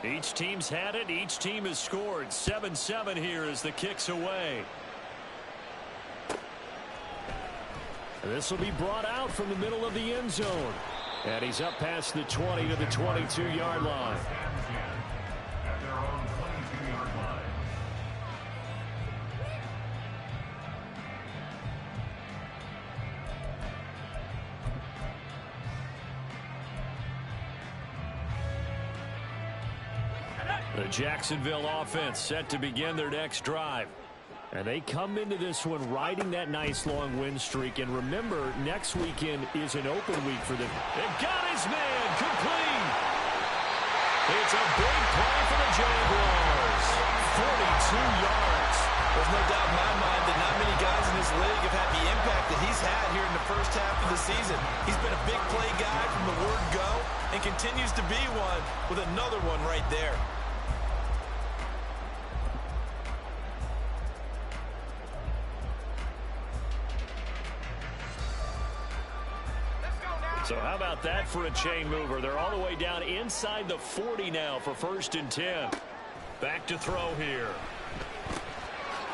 Each team's had it. Each team has scored. 7-7 here as the kick's away. And this will be brought out from the middle of the end zone. And he's up past the 20 to the 22-yard line. The Jacksonville offense set to begin their next drive. And they come into this one riding that nice long win streak. And remember, next weekend is an open week for them. They've got his man complete. It's a big play for the Jaguars. 42 yards. There's no doubt in my mind that not many guys in this league have had the impact that he's had here in the first half of the season. He's been a big play guy from the word go and continues to be one with another one right there. So how about that for a chain mover? They're all the way down inside the 40 now for 1st and 10. Back to throw here.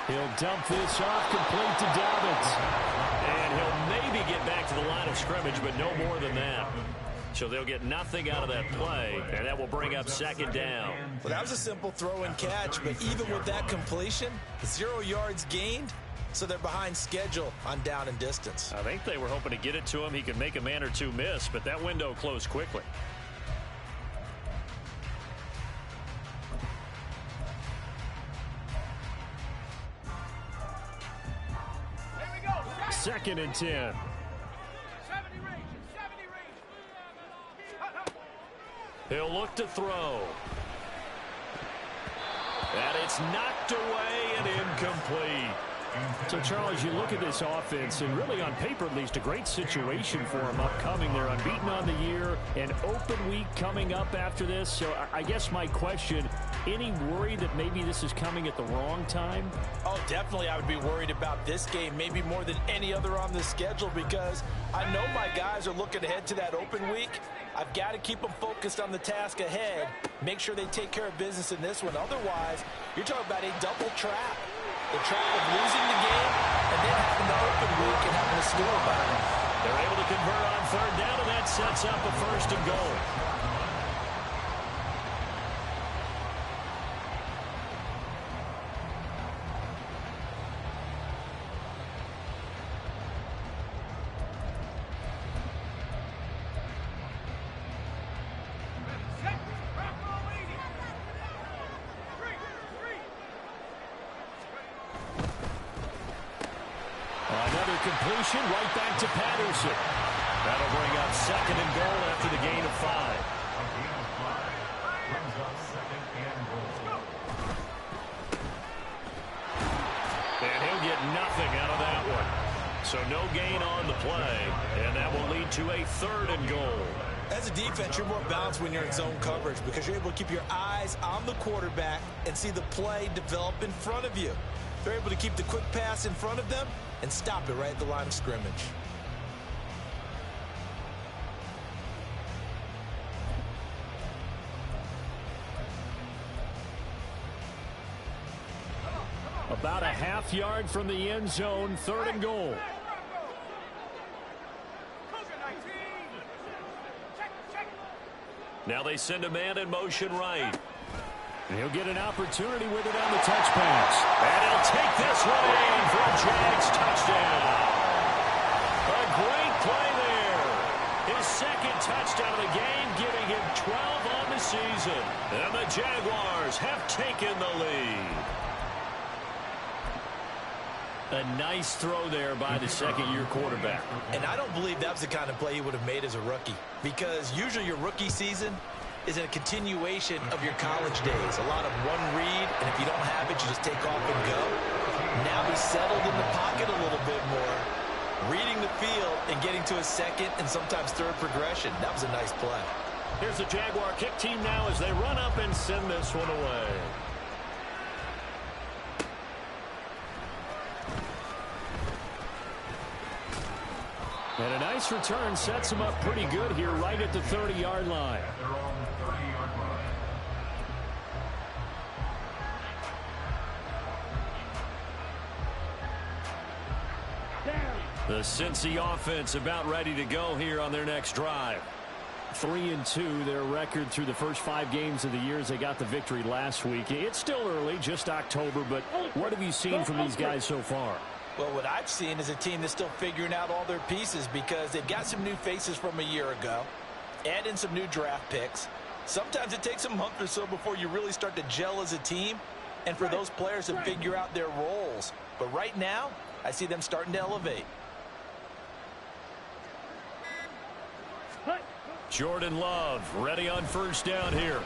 He'll dump this off complete to Dobbins. And he'll maybe get back to the line of scrimmage, but no more than that. So they'll get nothing out of that play, and that will bring up 2nd down. Well, that was a simple throw and catch, but even with that completion, 0 yards gained. So they're behind schedule on down and distance. I think they were hoping to get it to him. He could make a man or two miss, but that window closed quickly. Second and 10. He'll look to throw. And it's knocked away and incomplete. So, Charles, you look at this offense, and really on paper at least, a great situation for them upcoming. They're unbeaten on the year, an open week coming up after this. So I guess my question, any worry that maybe this is coming at the wrong time? Oh, definitely I would be worried about this game, maybe more than any other on the schedule, because I know my guys are looking ahead to that open week. I've got to keep them focused on the task ahead, make sure they take care of business in this one. Otherwise, you're talking about a double trap. The trap of losing the game and then having the open week and having to score by it. They're able to convert on 3rd down, and that sets up a 1st and goal. Completion right back to Patterson. That'll bring up 2nd and goal after the gain of 5. And he'll get nothing out of that one. So no gain on the play, and that will lead to a 3rd and goal. As a defense, you're more balanced when you're in zone coverage because you're able to keep your eyes on the quarterback and see the play develop in front of you. They're able to keep the quick pass in front of them and stop it right at the line of scrimmage. About a half yard from the end zone, 3rd and goal. Now they send a man in motion right. And he'll get an opportunity with it on the touch pass. And he'll take this one in for a Jags touchdown. A great play there. His 2nd touchdown of the game, giving him 12 on the season. And the Jaguars have taken the lead. A nice throw there by the 2nd-year quarterback. And I don't believe that was the kind of play he would have made as a rookie. Because usually your rookie season is a continuation of your college days. A lot of one read, and if you don't have it, you just take off and go. Now he's settled in the pocket a little bit more, reading the field and getting to his 2nd and sometimes 3rd progression. That was a nice play. Here's the Jaguar kick team now as they run up and send this one away. And a nice return sets him up pretty good here right at the 30-yard line. The Cincy offense about ready to go here on their next drive. 3-2, their record through the first 5 games of the year as they got the victory last week. It's still early, just October, but what have you seen from these guys so far? Well, what I've seen is a team that's still figuring out all their pieces because they've got some new faces from a year ago, add in some new draft picks. Sometimes it takes a month or so before you really start to gel as a team and for those players to figure out their roles. But right now, I see them starting to elevate. Jordan Love ready on first down here.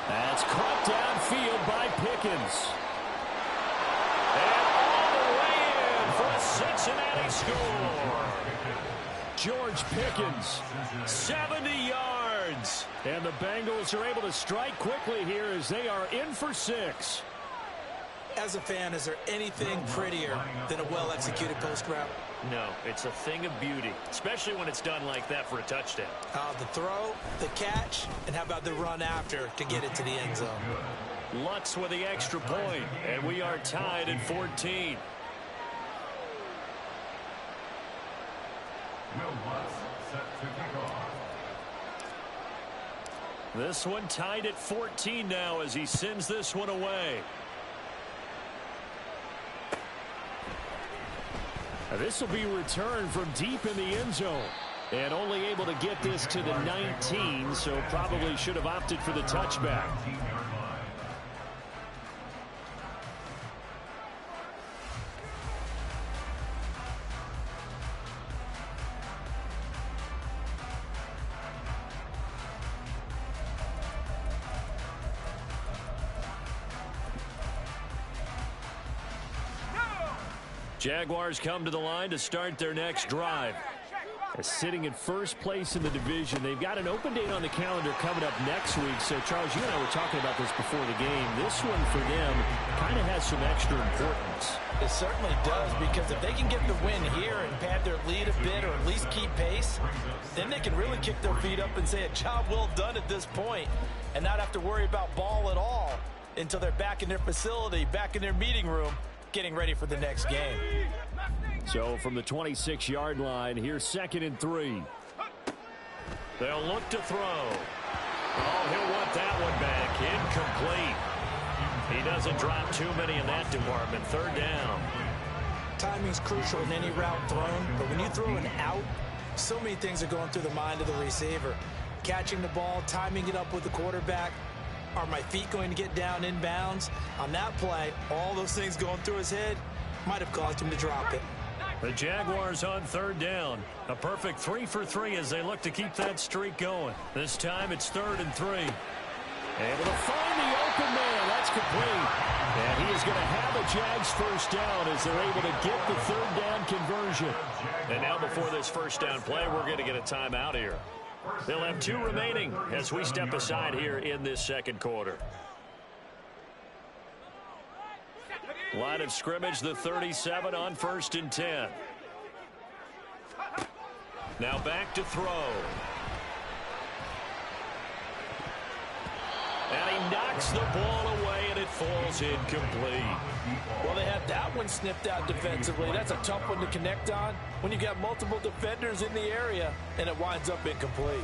That's caught downfield by Pickens. And all the way in for a Cincinnati score. George Pickens, 70 yards. And the Bengals are able to strike quickly here as they are in for 6. As a fan, is there anything prettier than a well-executed post route? No, it's a thing of beauty, especially when it's done like that for a touchdown. The throw, the catch, and how about the run after to get it to the end zone? Lutz with the extra point, and we are tied at 14. This one tied at 14 now as he sends this one away. This will be returned from deep in the end zone. And only able to get this to the 19, so probably should have opted for the touchback. Jaguars come to the line to start their next drive. Sitting in first place in the division. They've got an open date on the calendar coming up next week. So, Charles, you and I were talking about this before the game. This one for them kind of has some extra importance. It certainly does, because if they can get the win here and pad their lead a bit or at least keep pace, then they can really kick their feet up and say a job well done at this point and not have to worry about ball at all until they're back in their facility, back in their meeting room, getting ready for the next game. So from the 26-yard line, here's 2nd and 3. They'll look to throw. Oh, he'll want that one back. Incomplete. He doesn't drop too many in that department. 3rd down. Timing's crucial in any route thrown, but when you throw an out, so many things are going through the mind of the receiver. Catching the ball, timing it up with the quarterback. Are my feet going to get down in bounds? On that play, all those things going through his head might have caused him to drop it. The Jaguars on 3rd down. A perfect 3 for 3 as they look to keep that streak going. This time it's 3rd and 3. Able to find the open man. That's complete. And he is going to have a Jags first down as they're able to get the 3rd down conversion. And now before this first down play, we're going to get a timeout here. They'll have 2 remaining as we step aside here in this 2nd quarter. Line of scrimmage, the 37 on 1st and 10. Now back to throw. And he knocks the ball away, and it falls incomplete. Well, they had that one snipped out defensively. That's a tough one to connect on when you got multiple defenders in the area, and it winds up incomplete.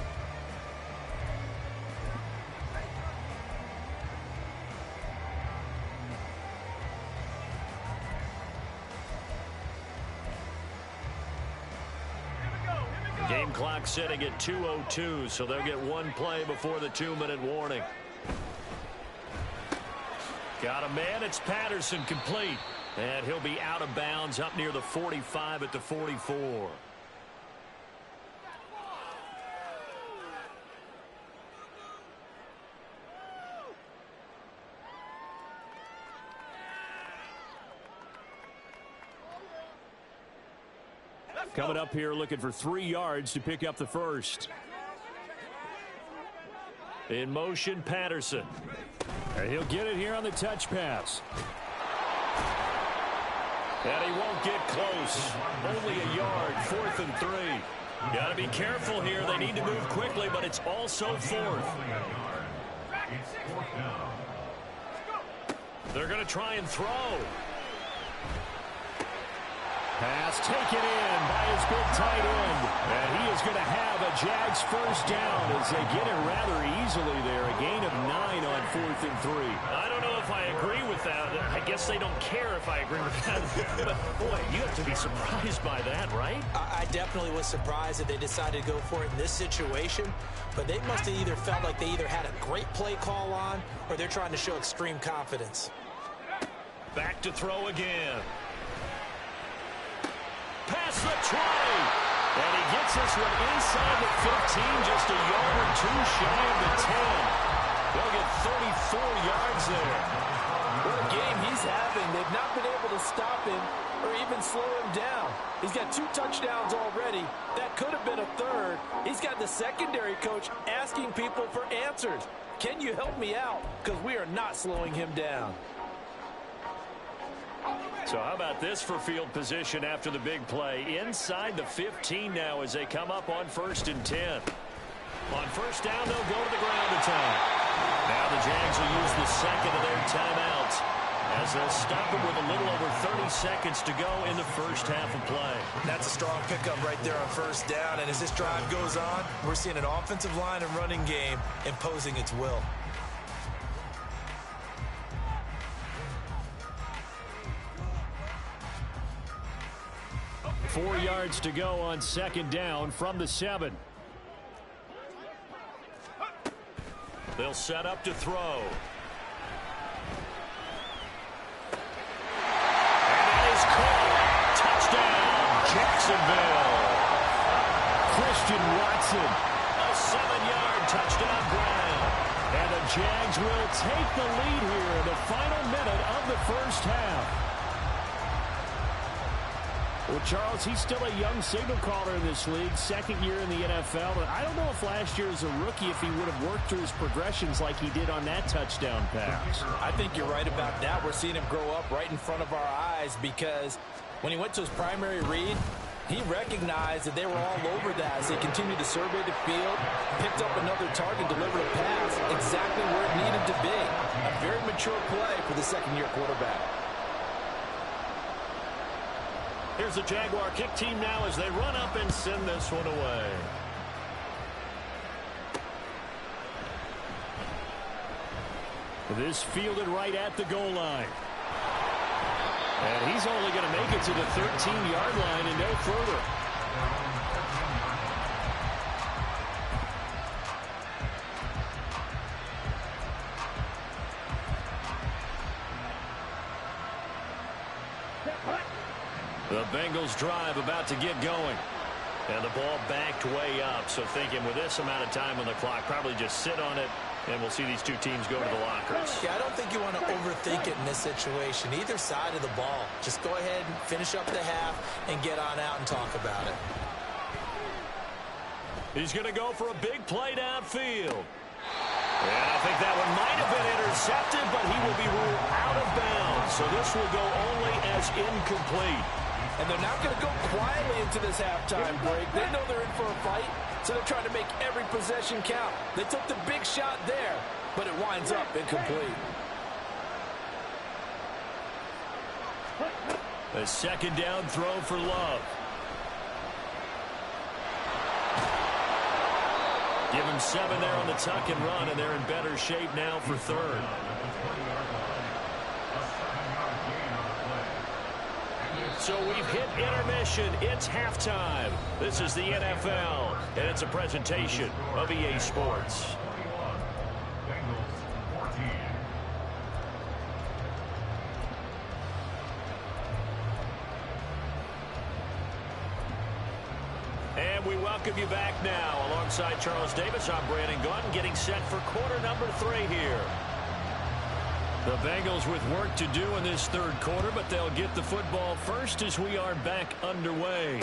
Game clock setting at 2:02, so they'll get 1 play before the 2-minute warning. Got a man, it's Patterson, complete. And he'll be out of bounds up near the 45 at the 44. Coming up here looking for 3 yards to pick up the first. In motion, Patterson. And he'll get it here on the touch pass. And he won't get close. Only a yard, 4th and 3. Got to be careful here. They need to move quickly, but it's also 4th. They're going to try and throw. Pass taken in by his big tight end. And he is going to have a Jags first down as they get it rather easily there. A gain of 9 on 4th and 3. I don't know if I agree with that. I guess they don't care if I agree with that. But, boy, you have to be surprised by that, right? I definitely was surprised that they decided to go for it in this situation. But they must have either felt like they either had a great play call on or they're trying to show extreme confidence. Back to throw again. Past the 20. And he gets this one inside the 15, just a yard or 2 shy of the 10. They'll get 34 yards there. What a game he's having. They've not been able to stop him or even slow him down. He's got 2 touchdowns already. That could have been a 3rd. He's got the secondary coach asking people for answers. Can you help me out? Because we are not slowing him down. So how about this for field position after the big play? Inside the 15 now as they come up on 1st and 10. On first down, they'll go to the ground attack. Now the Jags will use the second of their timeouts as they'll stop it with a little over 30 seconds to go in the first half of play. That's a strong pickup right there on first down. And as this drive goes on, we're seeing an offensive line and running game imposing its will. 4 yards to go on 2nd down from the 7. They'll set up to throw. And that is caught. Touchdown, Jacksonville. Christian Watson, a 7-yard touchdown grab. And the Jags will take the lead here in the final minute of the first half. Well, Charles, he's still a young signal caller in this league, 2nd year in the NFL. But I don't know if last year as a rookie, if he would have worked through his progressions like he did on that touchdown pass. I think you're right about that. We're seeing him grow up right in front of our eyes because when he went to his primary read, he recognized that they were all over that as they continued to survey the field, picked up another target, delivered a pass exactly where it needed to be. A very mature play for the 2nd-year quarterback. Here's the Jaguar kick team now as they run up and send this one away. This fielded right at the goal line. And he's only going to make it to the 13-yard line and no further. The Bengals drive about to get going. And the ball backed way up. So thinking with this amount of time on the clock, probably just sit on it. And we'll see these two teams go to the lockers. Yeah, I don't think you want to overthink it in this situation. Either side of the ball. Just go ahead and finish up the half and get on out and talk about it. He's going to go for a big play downfield. And I think that one might have been intercepted, but he will be ruled out of bounds. So this will go only as incomplete. And they're not going to go quietly into this halftime break. They know they're in for a fight, so they're trying to make every possession count. They took the big shot there, but it winds up incomplete. A 2nd down throw for Love. Give him 7 there on the tuck and run, and they're in better shape now for 3rd. So we've hit intermission. It's halftime. This is the NFL, and it's a presentation of EA Sports. And we welcome you back now. Alongside Charles Davis, I'm Brandon Gunn, getting set for quarter number 3 here. The Bengals with work to do in this 3rd quarter, but they'll get the football first as we are back underway.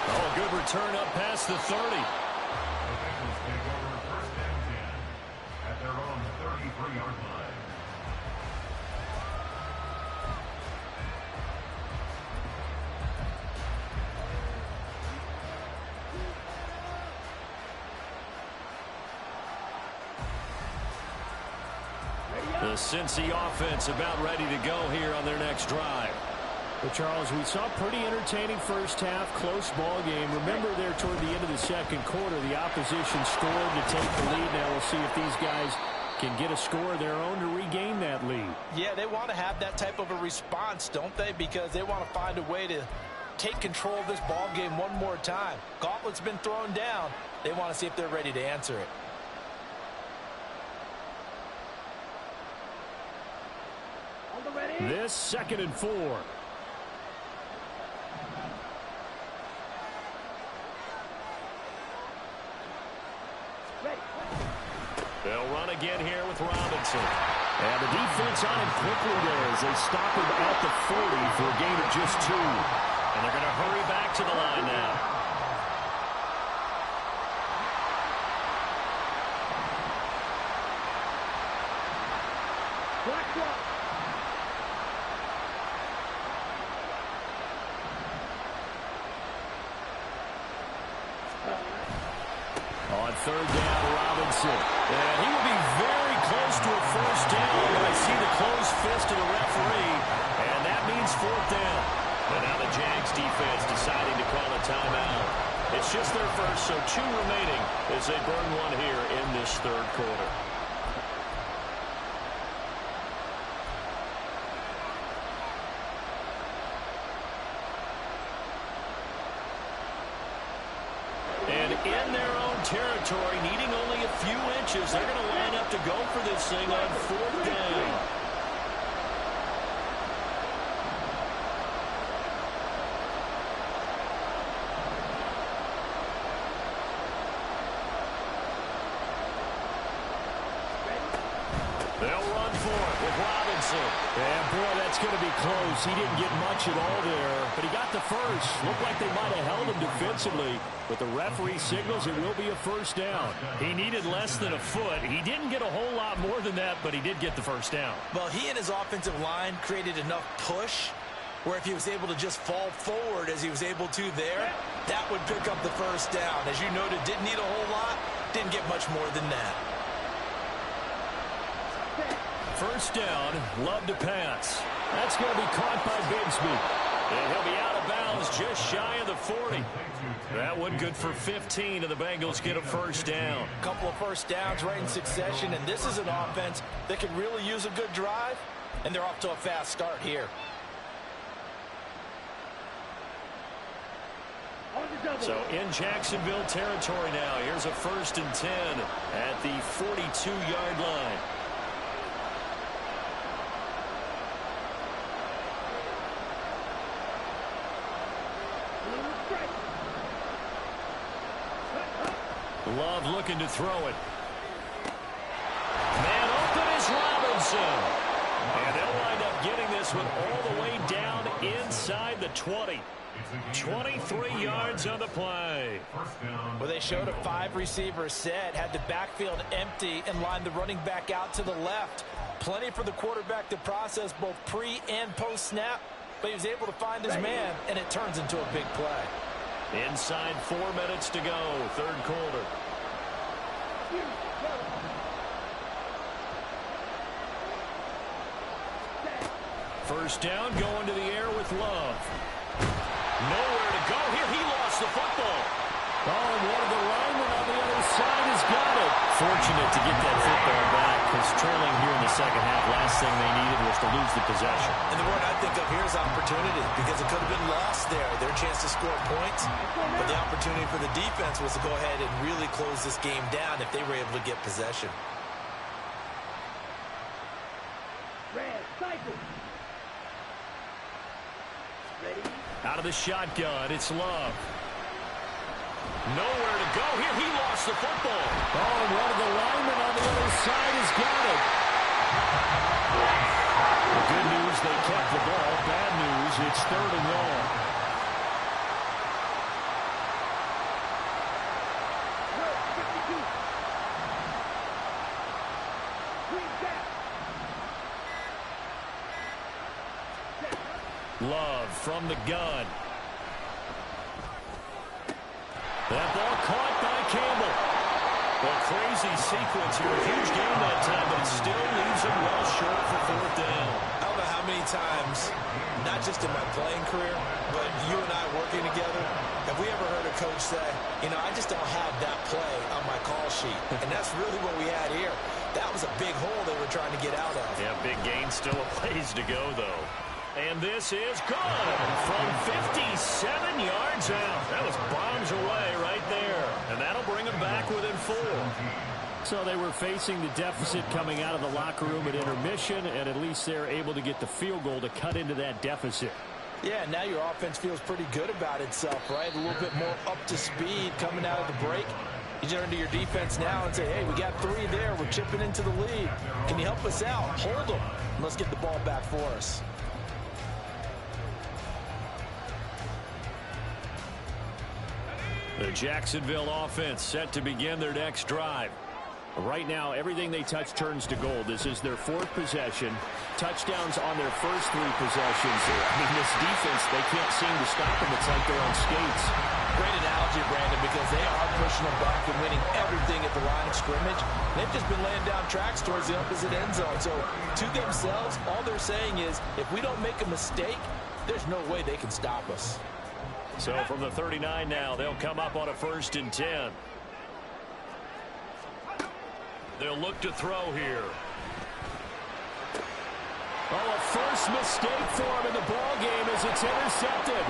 Oh, good return up past the 30. At their own 33-yard line. The Cincy offense about ready to go here on their next drive. Well, Charles, we saw a pretty entertaining first half, close ball game. Remember there toward the end of the second quarter, the opposition scored to take the lead. Now we'll see if these guys can get a score of their own to regain that lead. Yeah, they want to have that type of a response, don't they? Because they want to find a way to take control of this ball game one more time. Gauntlet's been thrown down. They want to see if they're ready to answer it. This 2nd and 4. They'll run again here with Robinson. And the defense on him quickly there as they stop him at the 40 for a gain of just 2. And they're going to hurry back to the line now. On 3rd down, Robinson. And he will be very close to a first down. And I see the closed fist of the referee. And that means 4th down. But now the Jags defense deciding to call a timeout. It's just their first, so 2 remaining as they burn one here in this 3rd quarter. And in their own territory, needing only a few inches, they're going to line up to go for this thing on 4th down. They'll run for it with Robinson. And, boy, that's going to be close. He didn't get much at all there, but he got the first. Looked like they might have held him defensively, but the referee signals it will be a first down. He needed less than a foot. He didn't get a whole lot more than that, but he did get the first down. Well, he and his offensive line created enough push where if he was able to just fall forward as he was able to there, that would pick up the first down. As you noted, didn't need a whole lot, didn't get much more than that. First down, Love to pass. That's going to be caught by Bigsby. And he'll be out of bounds just shy of the 40. That one good for 15, and the Bengals get a first down. A couple of first downs right in succession, and this is an offense that can really use a good drive, and they're off to a fast start here. So in Jacksonville territory now, here's a 1st and 10 at the 42-yard line. Love looking to throw it. Man open is Robinson. And they'll wind up getting this one all the way down inside the 20. 23 yards on the play. Well, they showed a 5-receiver set, had the backfield empty, and lined the running back out to the left. Plenty for the quarterback to process both pre- and post-snap, but he was able to find his man, and it turns into a big play. Inside 4 minutes to go, 3rd quarter. First down, going to the air with Love. Nowhere to go here. He lost the football. Oh, and one of the linemen on the other side has got it. Fortunate to get that football back, because trailing here in the second half, last thing they needed was to lose the possession. And the word I think of here is opportunity, because it could have been lost there. Their chance to score points, but the opportunity for the defense was to go ahead and really close this game down if they were able to get possession. Out of the shotgun, it's Love. Nowhere to go here. He lost the football. Oh, and one of the linemen on the other side has got it. The good news, they kept the ball. Bad news, it's 3rd and long. Love from the gun. That ball caught by Campbell. A crazy sequence here. A huge game that time, but it still leaves him well working together. Have we ever heard a coach say, you know, I just don't have that play on my call sheet? And that's really what we had here. That was a big hole they were trying to get out of. Yeah, big gain, still a ways to go, though. And this is good from 57 yards out. That was bombs away right there. And that'll bring them back within 4. So they were facing the deficit coming out of the locker room at intermission, and at least they're able to get the field goal to cut into that deficit. Yeah, now your offense feels pretty good about itself, right? A little bit more up to speed coming out of the break. You turn to your defense now and say, hey, we got 3 there. We're chipping into the lead. Can you help us out? Hold them. Let's get the ball back for us. The Jacksonville offense set to begin their next drive. Right now, everything they touch turns to gold. This is their 4th possession. Touchdowns on their first 3 possessions. I mean, this defense, they can't seem to stop them. It's like they're on skates. Great analogy, Brandon, because they are pushing them back and winning everything at the line of scrimmage. They've just been laying down tracks towards the opposite end zone. So, to themselves, all they're saying is, if we don't make a mistake, there's no way they can stop us. So, from the 39 now, they'll come up on a 1st and 10. They'll look to throw here. Oh, a first mistake for him in the ball game as it's intercepted.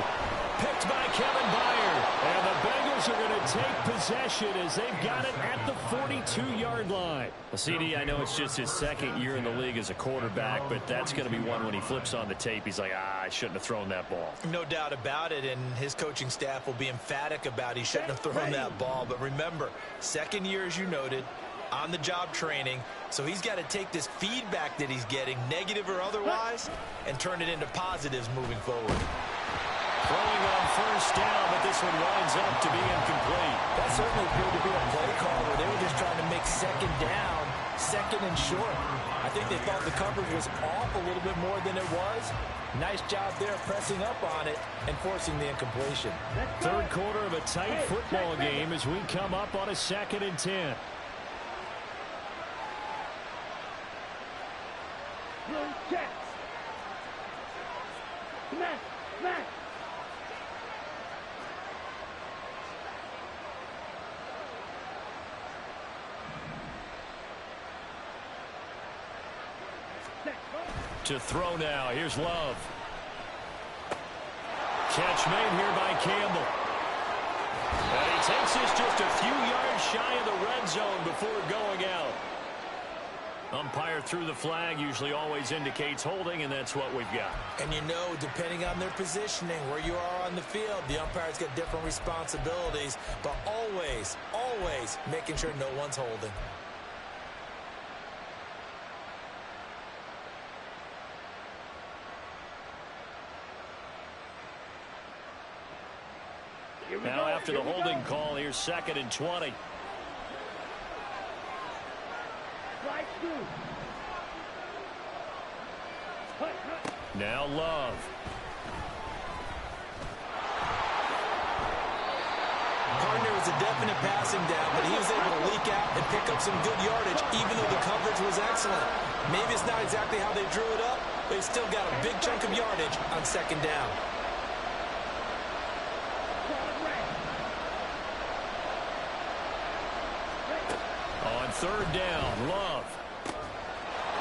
Picked by Kevin Byard. And the Bengals are going to take possession as they've got it at the 42-yard line. Well, CD, I know it's just his 2nd year in the league as a quarterback, but that's going to be one when he flips on the tape. He's like, I shouldn't have thrown that ball. No doubt about it, and his coaching staff will be emphatic about he shouldn't have thrown that ball. But remember, 2nd year, as you noted, on-the-job training, so he's got to take this feedback that he's getting, negative or otherwise, and turn it into positives moving forward. Throwing on 1st down, but this one winds up to be incomplete. That certainly appeared to be a play call where they were just trying to make 2nd down, 2nd and short. I think they thought the coverage was off a little bit more than it was. Nice job there pressing up on it and forcing the incompletion. 3rd quarter of a tight football game as we come up on a 2nd and 10. Check. Smash. Smash. To throw now. Here's Love. Catch made here by Campbell. And he takes this just a few yards shy of the red zone before going out. Umpire threw the flag, usually always indicates holding, and that's what we've got. And you know, depending on their positioning, where you are on the field, the umpire's got different responsibilities, but always, always making sure no one's holding. Now after the holding call, here's 2nd and 20. Now Love. Partner was a definite passing down, but he was able to leak out and pick up some good yardage, even though the coverage was excellent. Maybe it's not exactly how they drew it up, but he still got a big chunk of yardage on 2nd down. On 3rd down, Love.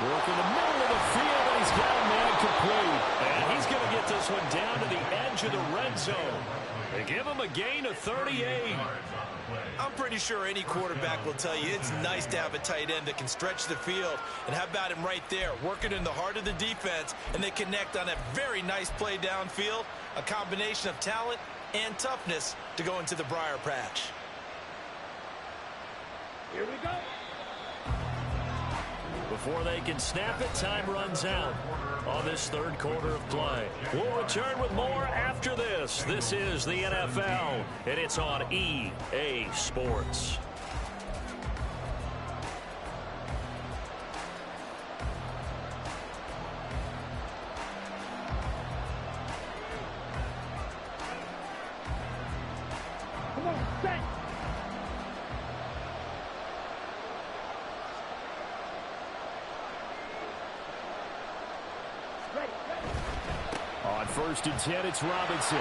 Work in the middle of the field, and he's got a man complete. And he's going to get this one down to the edge of the red zone. They give him a gain of 38. I'm pretty sure any quarterback will tell you it's nice to have a tight end that can stretch the field. And how about him right there, working in the heart of the defense, and they connect on a very nice play downfield, a combination of talent and toughness to go into the briar patch. Here we go. Before they can snap it, time runs out on this 3rd quarter of play. We'll return with more after this. This is the NFL, and it's on EA Sports. Come on, set. On 1st and 10, it's Robinson.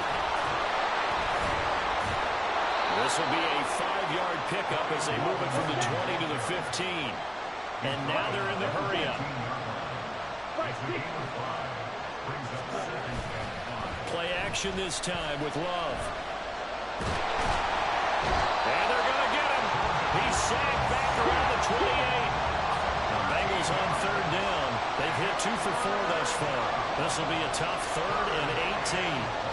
This will be a 5-yard pickup as they move it from the 20 to the 15. And now they're in the hurry-up. Play action this time with Love. And they're going to get him. He's sacked back around the 28. Now Bengals on third down. They've hit 2 for 4 thus far. This will be a tough 3rd and 18.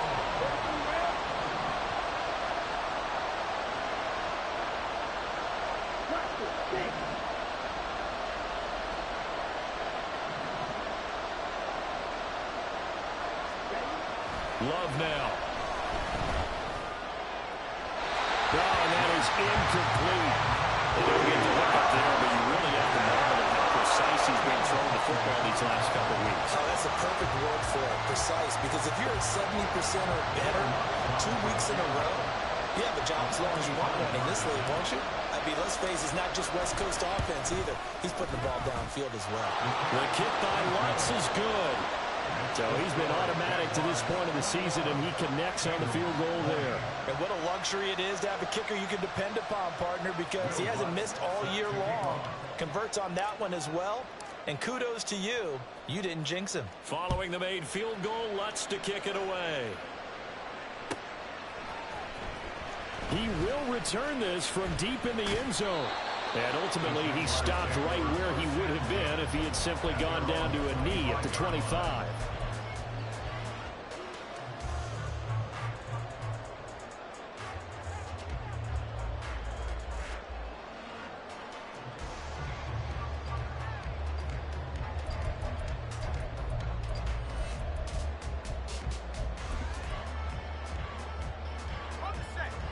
Love now. And that is incomplete. They don't get the hook up there, but you really have to marvel at how precise he's been throwing the football these last couple of weeks. Oh, that's a perfect word for it, precise, because if you're at 70% or better 2 weeks in a row, you have a job as long as you want one in this league, won't you? I mean, let's face it, it's not just West Coast offense either. He's putting the ball downfield as well. The kick by Lutz is good. So he's been automatic to this point of the season, and he connects on the field goal there. And what a luxury it is to have a kicker you can depend upon, partner, because he hasn't missed all year long. Converts on that one as well. And kudos to you. You didn't jinx him. Following the made field goal, Lutz to kick it away. He will return this from deep in the end zone. And ultimately, he stopped right where he would have been if he had simply gone down to a knee at the 25.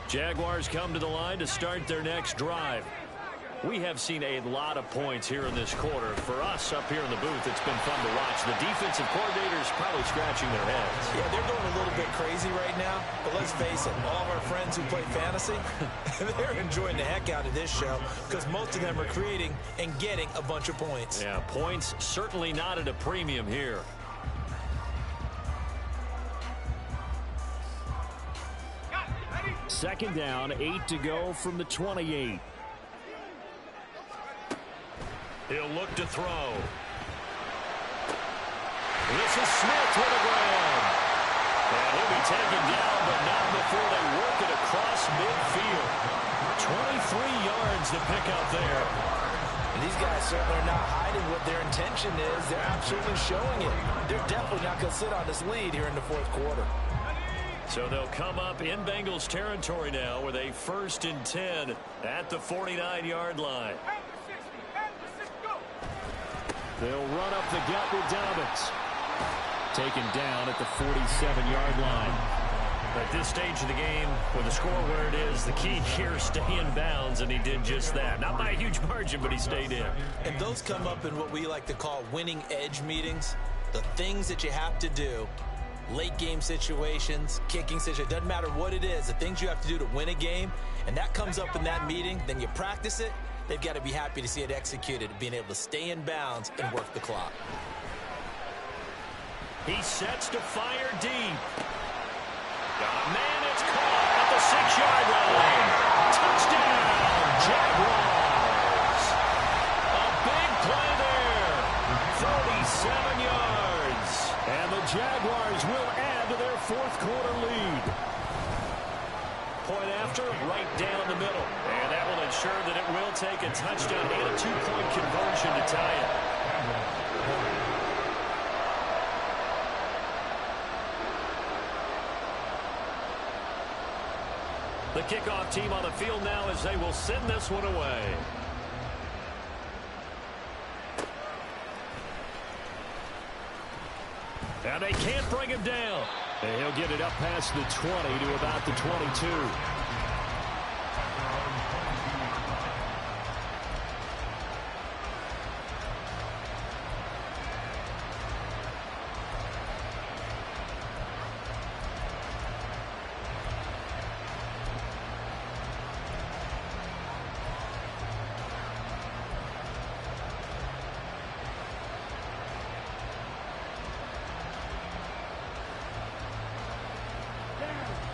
Jaguars come to the line to start their next drive. We have seen a lot of points here in this quarter. For us up here in the booth, it's been fun to watch. The defensive coordinators probably scratching their heads. Yeah, they're going a little bit crazy right now. But let's face it, all of our friends who play fantasy, they're enjoying the heck out of this show because most of them are creating and getting a bunch of points. Yeah, points certainly not at a premium here. Second down, 8 to go from the 28. He'll look to throw. This is Smith with a grab. And he'll be taken down, but not before they work it across midfield. 23 yards to pick up there. And these guys certainly are not hiding what their intention is. They're absolutely showing it. They're definitely not going to sit on this lead here in the fourth quarter. So they'll come up in Bengals territory now with a 1st and 10 at the 49-yard line. They'll run up the gut with Dobbins. Taken down at the 47-yard line. At this stage of the game, with the score where it is, the key here is stay in bounds, and he did just that. Not by a huge margin, but he stayed in. And those come up in what we like to call winning edge meetings. The things that you have to do. Late game situations, kicking situations, doesn't matter what it is, the things you have to do to win a game, and that comes up in that meeting, then you practice it, they've got to be happy to see it executed, being able to stay in bounds and work the clock. He sets to fire deep. Man, it's caught at the 6-yard line. Touchdown, Jaguars. A big play there. 47 yards. And the Jaguars will add to their fourth quarter lead. Point after, right down the middle. And that will ensure that it will take a touchdown and a 2-point conversion to tie it. The kickoff team on the field now as they will send this one away. And they can't bring him down. And he'll get it up past the 20 to about the 22.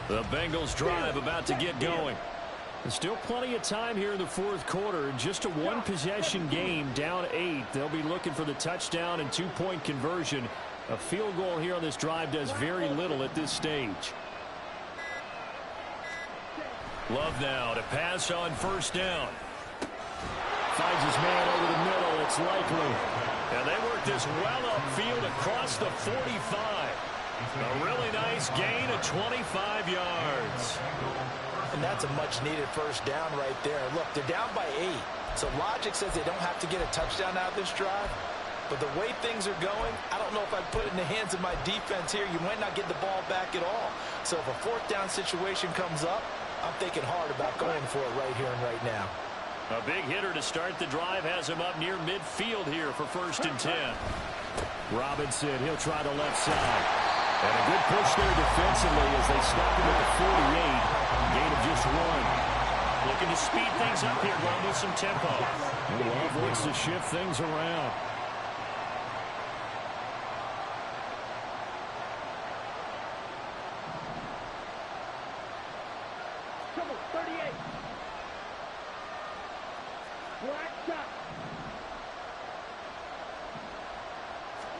The Bengals drive about to get going. Still plenty of time here in the fourth quarter. Just a one-possession game, down 8. They'll be looking for the touchdown and two-point conversion. A field goal here on this drive does very little at this stage. Love now to pass on first down. Finds his man over the middle. It's likely. And they work this well upfield across the 45. A really nice gain of 25 yards. And that's a much-needed first down right there. Look, they're down by 8. So logic says they don't have to get a touchdown out of this drive. But the way things are going, I don't know if I'd put it in the hands of my defense here. You might not get the ball back at all. So if a fourth down situation comes up, I'm thinking hard about going for it right here and right now. A big hitter to start the drive has him up near midfield here for 1st and 10. Robinson, he'll try the left side. And a good push there defensively as they stop him at the 48. Gain of just 1. Looking to speed things up here, going with some tempo. Love wants to shift things around. Come on, 38. Black shot.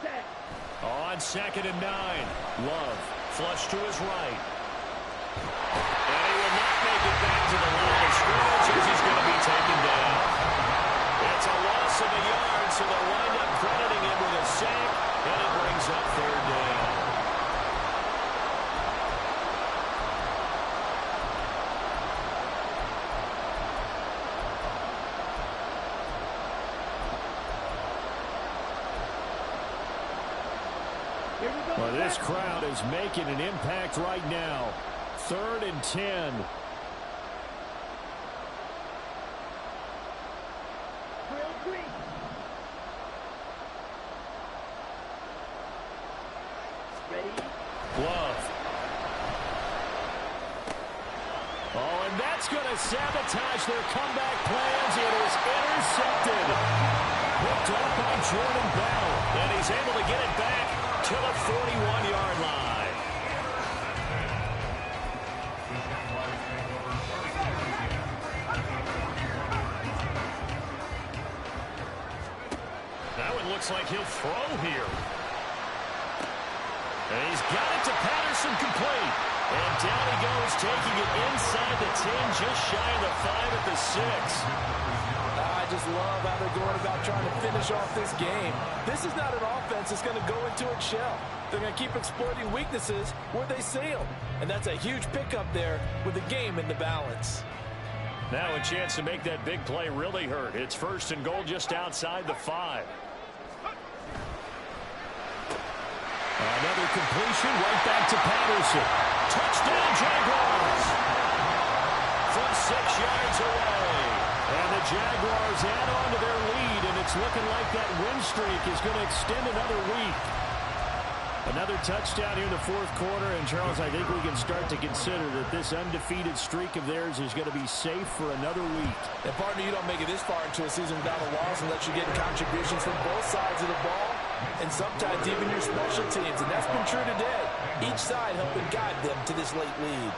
Set. On 2nd and 9. Love, flush to his right. And he will not make it back to the line of scrimmage as he's going to be taken down. It's a loss of a yard, so they'll wind up crediting him with a sack, and it brings up 3rd down. Well, this crowd is making an impact right now. 3rd and 10. Drill green. Ready? Love. Oh, and that's going to sabotage their comeback plans. It is intercepted. Picked up by Jordan Bell. And he's able to get it back to the 41-yard line. That one looks like he'll throw here. And he's got it to Patterson complete. And down he goes, taking it inside the 10, just shy of the 5 at the 6. I just love how they're going about trying to finish off this game. This is not an offense that's going to go into its shell. They're going to keep exploiting weaknesses where they see them. And that's a huge pickup there with the game in the balance. Now a chance to make that big play really hurt. It's 1st and goal just outside the 5. Another completion right back to Patterson. Touchdown, Jaguars! From 6 yards away. And the Jaguars add on to their lead, and it's looking like that win streak is going to extend another week. Another touchdown here in the fourth quarter, and Charles, I think we can start to consider that this undefeated streak of theirs is going to be safe for another week. And partner, you don't make it this far into a season without a loss unless you're getting contributions from both sides of the ball, and sometimes even your special teams, and that's been true today. Each side helping guide them to this late lead.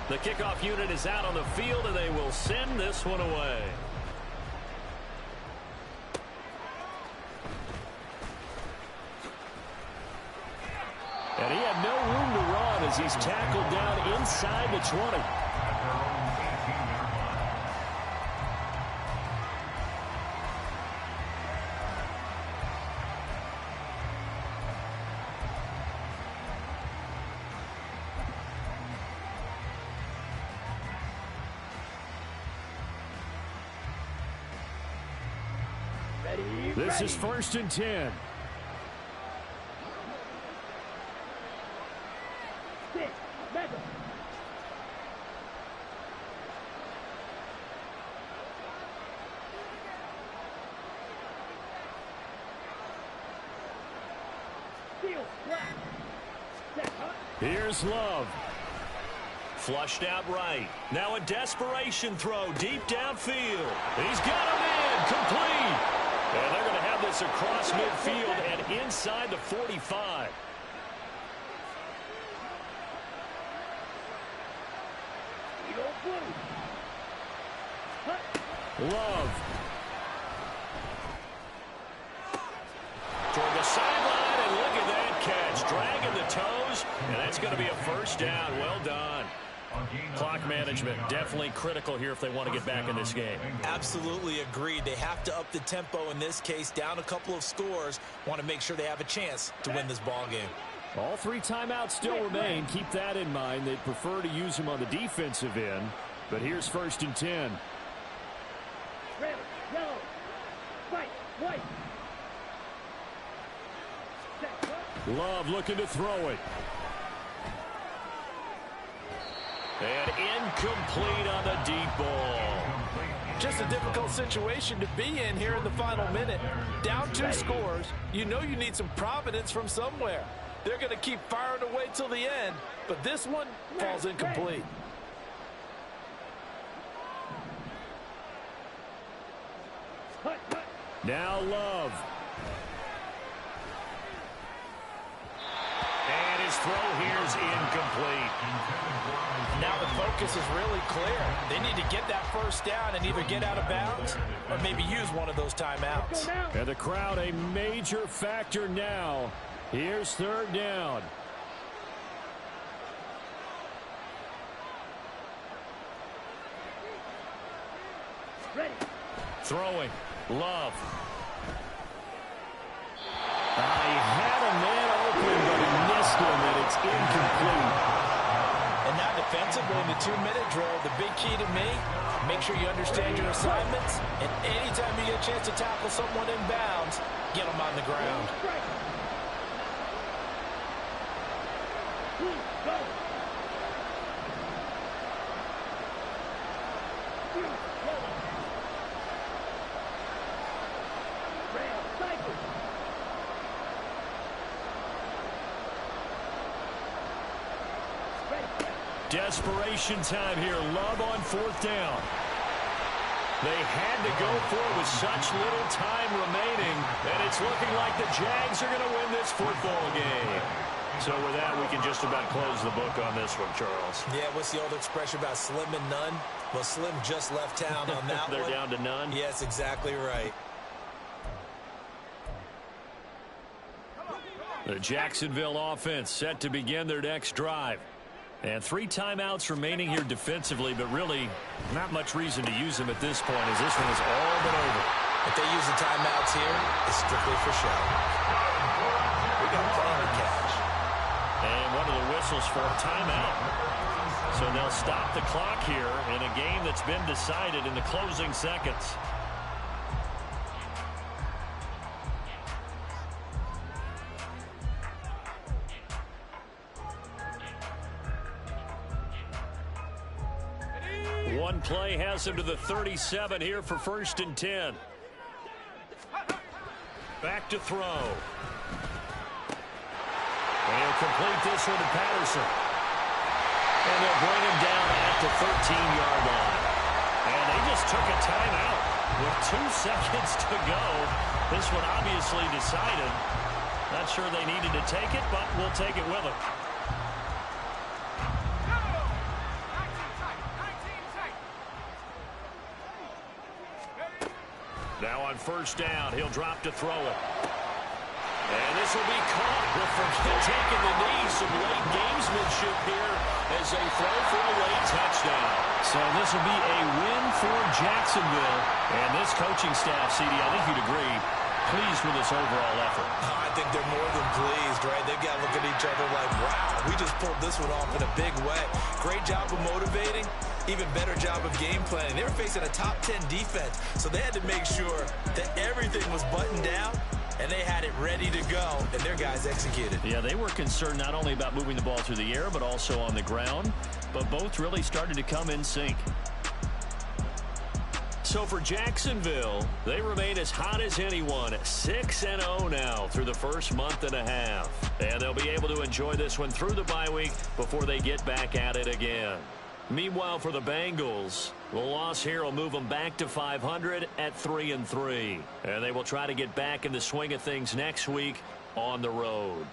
The kickoff unit is out on the field, and they will send this one away. And he had no room to run as he's tackled down inside the 20. This is 1st and 10. Six. Mega. Steal. Black. Set. Huh? Here's Love. Flushed out right. Now a desperation throw deep downfield. He's got him in. Complete. And they're going to have this across midfield and inside the 45. Love. Toward the sideline, and look at that catch. Dragging the toes, and that's going to be a first down. Well done. Clock management definitely critical here if they want to get back in this game. Absolutely agreed. They have to up the tempo in this case, down a couple of scores. Want to make sure they have a chance to win this ball game. All 3 timeouts still remain. Keep that in mind. They'd prefer to use them on the defensive end. But here's 1st and 10. Red, yellow, white, white. Set, cut. Love looking to throw it. And incomplete on the deep ball. Just a difficult situation to be in here in the final minute. Down 2 scores. You know you need some providence from somewhere. They're going to keep firing away till the end, but this one falls incomplete. Cut, cut. Now Love. And his throw here is incomplete. Now the focus is really clear. They need to get that first down and either get out of bounds or maybe use one of those timeouts. And the crowd a major factor now. Here's 3rd down. Ready. Throwing. Love. He had a man open, but he missed him, and it's incomplete. And now defensively in the 2-minute drill, the big key to me, make sure you understand your assignments, and anytime you get a chance to tackle someone in bounds, get them on the ground. Strike. Please, go. Blue, yellow. Red, cycle. Ready. Desperation time here. Love on 4th down. They had to go for it with such little time remaining, and it's looking like the Jags are going to win this football game. So with that, we can just about close the book on this one, Charles. Yeah, what's the old expression about slim and none? Well, Slim just left town on that They're one. down to none? Yes, exactly right. The Jacksonville offense set to begin their next drive. And 3 timeouts remaining here defensively, but really not much reason to use them at this point as this one is all but over. If they use the timeouts here, it's strictly for show. We got plenty to catch. And one of the whistles for a timeout. So they'll stop the clock here in a game that's been decided in the closing seconds. One play has him to the 37 here for 1st and 10. Back to throw. And he'll complete this one to Patterson. And they'll bring him down at the 13-yard line. And they just took a timeout with 2 seconds to go. This one obviously decided. Not sure they needed to take it, but we'll take it with them. Now on 1st down, he'll drop to throw it. And this will be caught with taking the knee. Some late gamesmanship here as they throw for a late touchdown. So this will be a win for Jacksonville. And this coaching staff, CD, I think you'd agree, pleased with this overall effort. I think they're more than pleased, right? They've got to look at each other like, wow, we just pulled this one off in a big way. Great job of motivating. Even better job of game planning. They were facing a top 10 defense, so they had to make sure that everything was buttoned down, and they had it ready to go, and their guys executed. Yeah, they were concerned not only about moving the ball through the air, but also on the ground, but both really started to come in sync. So for Jacksonville, they remain as hot as anyone, 6-0 now through the first month and a half. And they'll be able to enjoy this one through the bye week before they get back at it again. Meanwhile, for the Bengals, the loss here will move them back to 500 at 3-3. And they will try to get back in the swing of things next week on the road.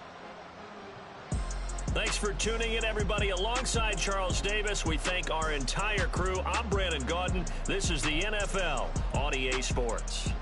Thanks for tuning in, everybody. Alongside Charles Davis, we thank our entire crew. I'm Brandon Gaudin. This is the NFL on EA Sports.